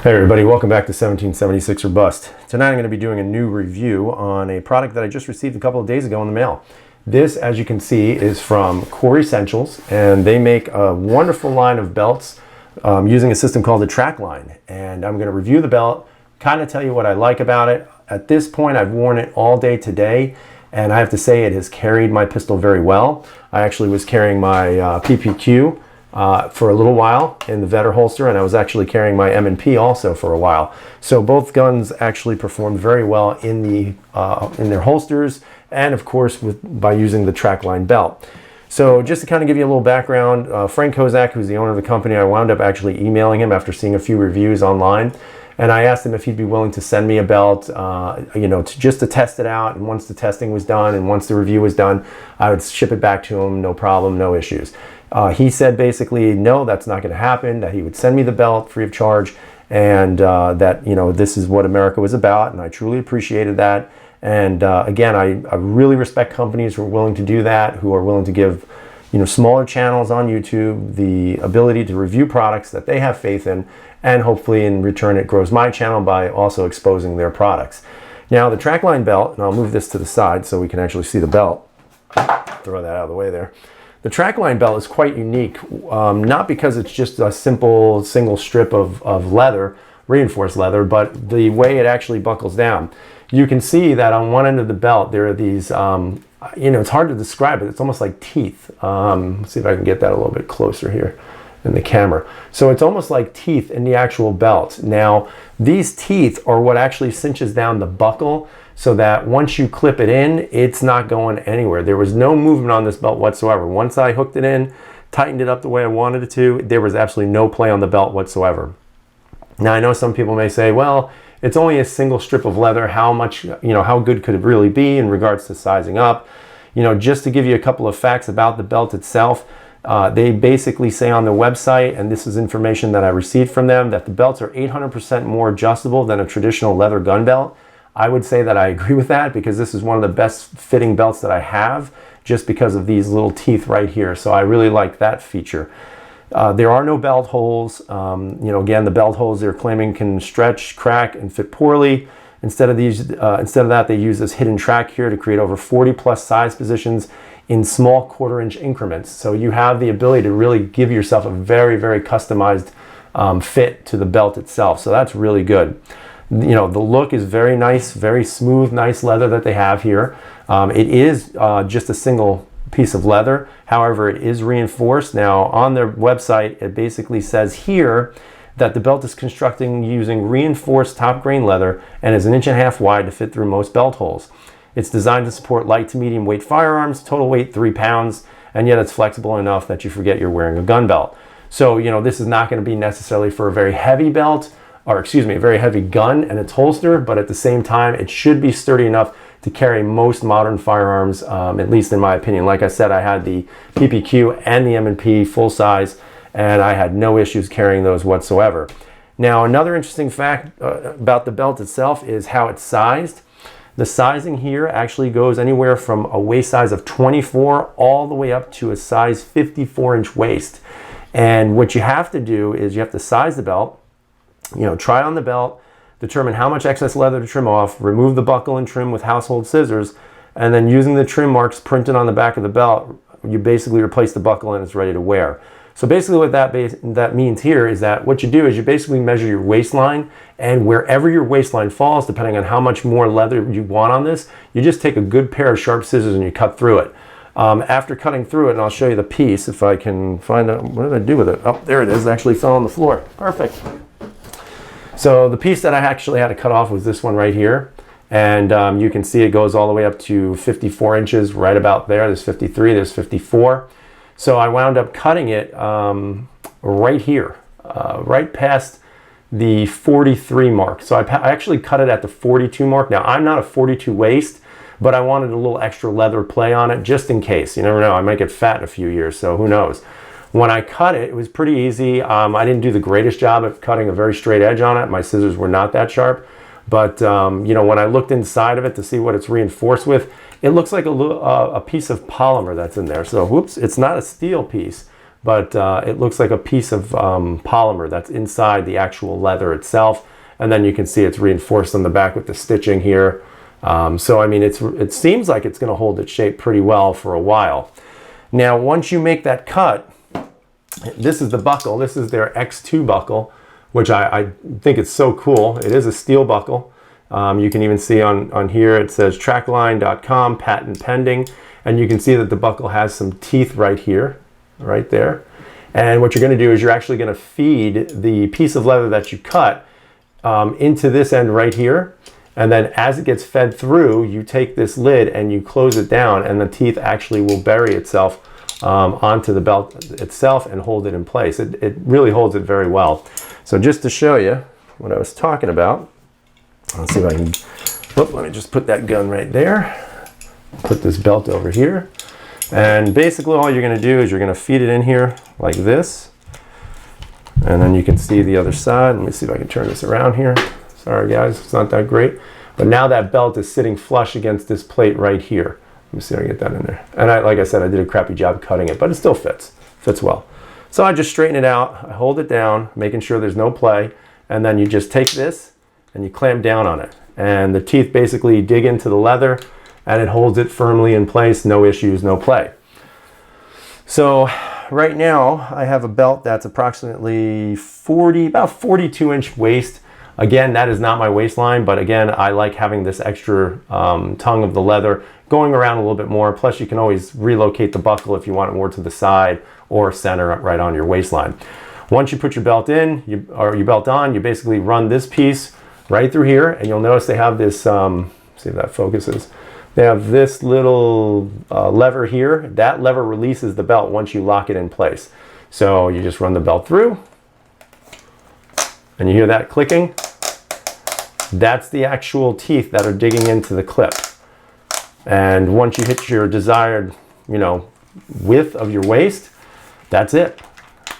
Hey everybody, welcome back to 1776 or Bust. Tonight I'm going to be doing a new review on a product that I just received a couple of days ago in the mail. This, as you can see, is from Core Essentials, and they make a wonderful line of belts using a system called the TrackLine. And I'm going to review the belt, kind of tell you what I like about it. At this point, I've worn it all day today, and I have to say it has carried my pistol very well. I actually was carrying my PPQ for a little while in the Vetter holster, and I was actually carrying my M&P also for a while. So both guns actually performed very well in their holsters, and of course by using the TrackLine belt. So just to kind of give you a little background, Frank Kozak, who's the owner of the company, I wound up actually emailing him after seeing a few reviews online, and I asked him if he'd be willing to send me a belt, just to test it out. And once the testing was done and once the review was done, I would ship it back to him, no problem, no issues. He said basically, no, that's not going to happen, that he would send me the belt free of charge, and that, this is what America was about, and I truly appreciated that. And again, I really respect companies who are willing to do that, who are willing to give, smaller channels on YouTube the ability to review products that they have faith in, and hopefully in return it grows my channel by also exposing their products. Now the TrackLine belt, and I'll move this to the side so we can actually see the belt. Throw that out of the way there. The TrackLine belt is quite unique, not because it's just a simple single strip of leather, reinforced leather, but the way it actually buckles down. You can see that on one end of the belt there are these, it's hard to describe it, it's almost like teeth. Let's see if I can get that a little bit closer here in the camera. So it's almost like teeth in the actual belt. Now, these teeth are what actually cinches down the buckle, so that once you clip it in, it's not going anywhere. There was no movement on this belt whatsoever. Once I hooked it in, tightened it up the way I wanted it to, there was absolutely no play on the belt whatsoever. Now, I know some people may say, well, it's only a single strip of leather. How much, how good could it really be in regards to sizing up? Just to give you a couple of facts about the belt itself, they basically say on their website, and this is information that I received from them, that the belts are 800% more adjustable than a traditional leather gun belt. I would say that I agree with that, because this is one of the best fitting belts that I have, just because of these little teeth right here. So I really like that feature. There are no belt holes. Again, the belt holes they're claiming can stretch, crack, and fit poorly. Instead of that, they use this hidden track here to create over 40 plus size positions in small 1/4 inch increments. So you have the ability to really give yourself a very, very customized fit to the belt itself. So that's really good. The look is very nice, very smooth, nice leather that they have here. It is just a single piece of leather. However, it is reinforced. Now, on their website, it basically says here that the belt is constructed using reinforced top grain leather and is 1.5 inches wide to fit through most belt holes. It's designed to support light to medium weight firearms, total weight 3 pounds, and yet it's flexible enough that you forget you're wearing a gun belt. So, this is not going to be necessarily for a very heavy belt, or a very heavy gun and its holster, but at the same time, it should be sturdy enough to carry most modern firearms, at least in my opinion. Like I said, I had the PPQ and the M&P full size, and I had no issues carrying those whatsoever. Now, another interesting fact about the belt itself is how it's sized. The sizing here actually goes anywhere from a waist size of 24 all the way up to a size 54-inch waist. And what you have to do is you have to size the belt, try on the belt, determine how much excess leather to trim off, remove the buckle and trim with household scissors, and then using the trim marks printed on the back of the belt, you basically replace the buckle and it's ready to wear. So basically what that means here is that what you do is you basically measure your waistline, and wherever your waistline falls, depending on how much more leather you want on this, you just take a good pair of sharp scissors and you cut through it. After cutting through it, and I'll show you the piece if I can find out, what did I do with it? Oh, there it is, it actually fell on the floor. Perfect. So the piece that I actually had to cut off was this one right here. And you can see it goes all the way up to 54 inches, right about there. There's 53, there's 54. So I wound up cutting it right here, right past the 43 mark. So I actually cut it at the 42 mark. Now, I'm not a 42 waist, but I wanted a little extra leather play on it just in case. You never know, I might get fat in a few years, so who knows. When I cut it, it was pretty easy. I didn't do the greatest job of cutting a very straight edge on it. My scissors were not that sharp. But, when I looked inside of it to see what it's reinforced with, it looks like a piece of polymer that's in there. So, whoops, it's not a steel piece, but it looks like a piece of polymer that's inside the actual leather itself. And then you can see it's reinforced on the back with the stitching here. So I mean, it seems like it's going to hold its shape pretty well for a while. Now, once you make that cut, this is the buckle. This is their X2 buckle, which I think it's so cool. It is a steel buckle. You can even see on here, it says trackline.com, patent pending. And you can see that the buckle has some teeth right here, right there. And what you're going to do is you're actually going to feed the piece of leather that you cut into this end right here. And then as it gets fed through, you take this lid and you close it down, and the teeth actually will bury itself onto the belt itself and hold it in place. It really holds it very well. So just to show you what I was talking about, let's see if I can, let me just put that gun right there. Put this belt over here. And basically all you're gonna do is you're gonna feed it in here like this. And then you can see the other side. Let me see if I can turn this around here. Sorry guys, it's not that great. But now that belt is sitting flush against this plate right here. Let me see if I can get that in there. And like I said, I did a crappy job cutting it, but it still fits well. So I just straighten it out, I hold it down, making sure there's no play, and then you just take this and you clamp down on it. And the teeth basically dig into the leather and it holds it firmly in place, no issues, no play. So right now I have a belt that's approximately about 42-inch waist. Again, that is not my waistline, but again, I like having this extra tongue of the leather going around a little bit more. Plus, you can always relocate the buckle if you want it more to the side or center right on your waistline. Once you put your belt in, your belt on, you basically run this piece right through here, and you'll notice they have this, see if that focuses. They have this little lever here. That lever releases the belt once you lock it in place. So you just run the belt through, and you hear that clicking. That's the actual teeth that are digging into the clip. And once you hit your desired, width of your waist, that's it.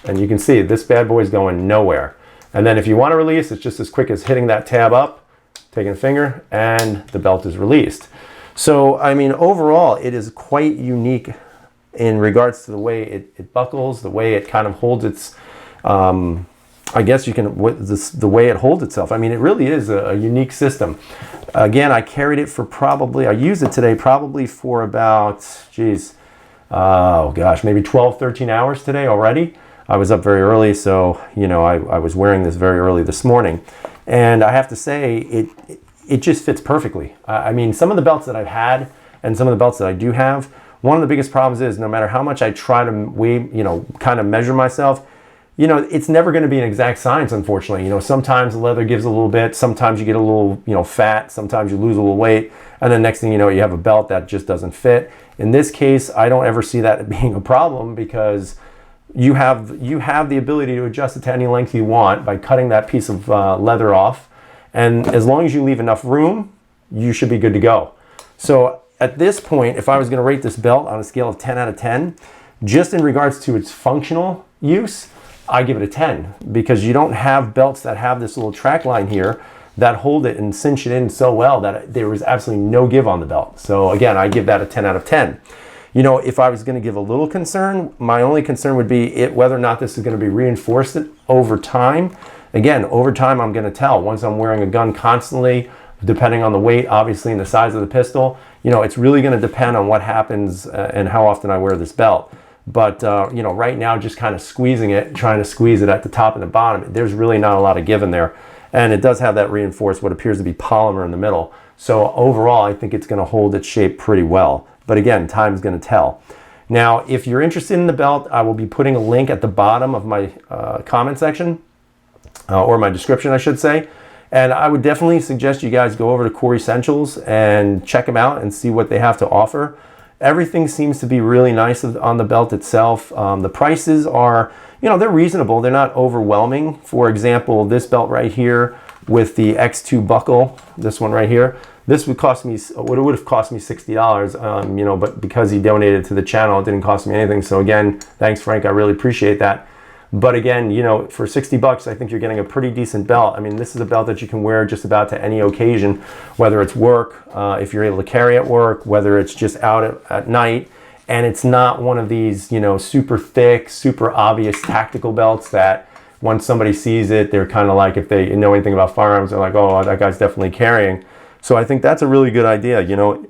And you can see this bad boy's going nowhere. And then if you want to release, it's just as quick as hitting that tab up, taking a finger, and the belt is released. So, I mean, overall, it is quite unique in regards to the way it buckles, the way it kind of holds its, I guess you can, the way it holds itself. I mean, it really is a unique system. Again, I carried it for I used it today probably for about, maybe 12, 13 hours today already. I was up very early, so, I was wearing this very early this morning. And I have to say, it just fits perfectly. I mean, some of the belts that I've had and some of the belts that I do have, one of the biggest problems is no matter how much I try to weigh, kind of measure myself, it's never going to be an exact science, unfortunately. Sometimes the leather gives a little bit, sometimes you get a little, fat, sometimes you lose a little weight, and then next thing you know, you have a belt that just doesn't fit. In this case, I don't ever see that being a problem because you have the ability to adjust it to any length you want by cutting that piece of leather off. And as long as you leave enough room, you should be good to go. So at this point, if I was going to rate this belt on a scale of 10 out of 10, just in regards to its functional use, I give it a 10 because you don't have belts that have this little track line here that hold it and cinch it in so well that there was absolutely no give on the belt. So again, I give that a 10 out of 10. If I was going to give a little concern, my only concern would be whether or not this is going to be reinforced over time. Again, over time, I'm going to tell. Once I'm wearing a gun constantly, depending on the weight, obviously, and the size of the pistol, it's really going to depend on what happens and how often I wear this belt. But, right now, just kind of squeezing it, trying to squeeze it at the top and the bottom, there's really not a lot of give in there. And it does have that reinforced, what appears to be polymer in the middle. So overall, I think it's going to hold its shape pretty well. But again, time's going to tell. Now, if you're interested in the belt, I will be putting a link at the bottom of my comment section. Or my description, I should say. And I would definitely suggest you guys go over to Core Essentials and check them out and see what they have to offer. Everything seems to be really nice on the belt itself. The prices are, they're reasonable. They're not overwhelming. For example, this belt right here with the X2 buckle, this one right here, this would cost me, it would have cost me $60, but because he donated to the channel, it didn't cost me anything. So again, thanks, Frank. I really appreciate that. But again, for $60, I think you're getting a pretty decent belt. I mean, this is a belt that you can wear just about to any occasion, whether it's work, if you're able to carry at work, whether it's just out at night. And it's not one of these, you know, super thick, super obvious tactical belts that once somebody sees it, they're kind of like, if they know anything about firearms, they're like, oh, that guy's definitely carrying. So I think that's a really good idea. You know,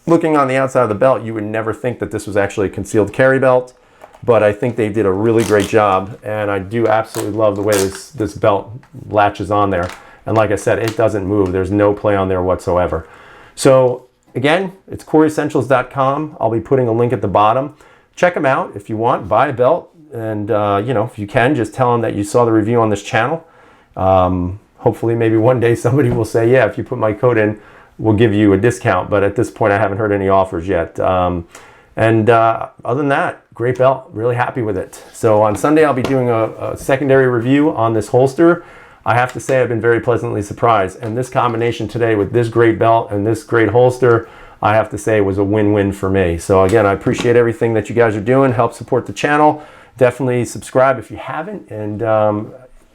looking on the outside of the belt, you would never think that this was actually a concealed carry belt, but I think they did a really great job, and I do absolutely love the way this belt latches on there. And like I said, it doesn't move. There's no play on there whatsoever. So again, it's CoreyEssentials.com. I'll be putting a link at the bottom. Check them out if you want. Buy a belt, and you know, if you can, just tell them that you saw the review on this channel. Hopefully, maybe one day somebody will say, yeah, if you put my code in, we'll give you a discount. But at this point, I haven't heard any offers yet. Other than that, great belt. Really happy with it. So on Sunday, I'll be doing a secondary review on this holster. I have to say I've been very pleasantly surprised. And this combination today with this great belt and this great holster, I have to say was a win-win for me. So again, I appreciate everything that you guys are doing. Help support the channel. Definitely subscribe if you haven't. And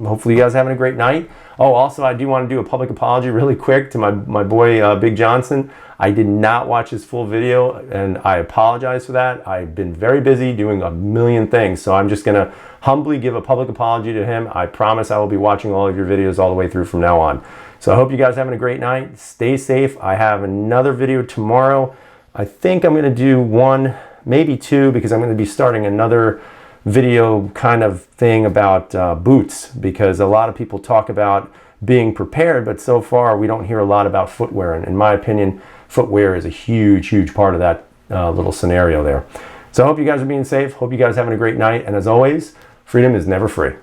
hopefully you guys are having a great night. Oh, also, I do want to do a public apology really quick to my boy, Big Johnson. I did not watch his full video, and I apologize for that. I've been very busy doing a million things, so I'm just going to humbly give a public apology to him. I promise I will be watching all of your videos all the way through from now on. So I hope you guys are having a great night. Stay safe. I have another video tomorrow. I think I'm going to do one, maybe two, because I'm going to be starting another video kind of thing about boots, because a lot of people talk about being prepared, but so far we don't hear a lot about footwear. And in my opinion, footwear is a huge part of that little scenario there. So I hope you guys are being safe. Hope you guys are having a great night. And as always, freedom is never free.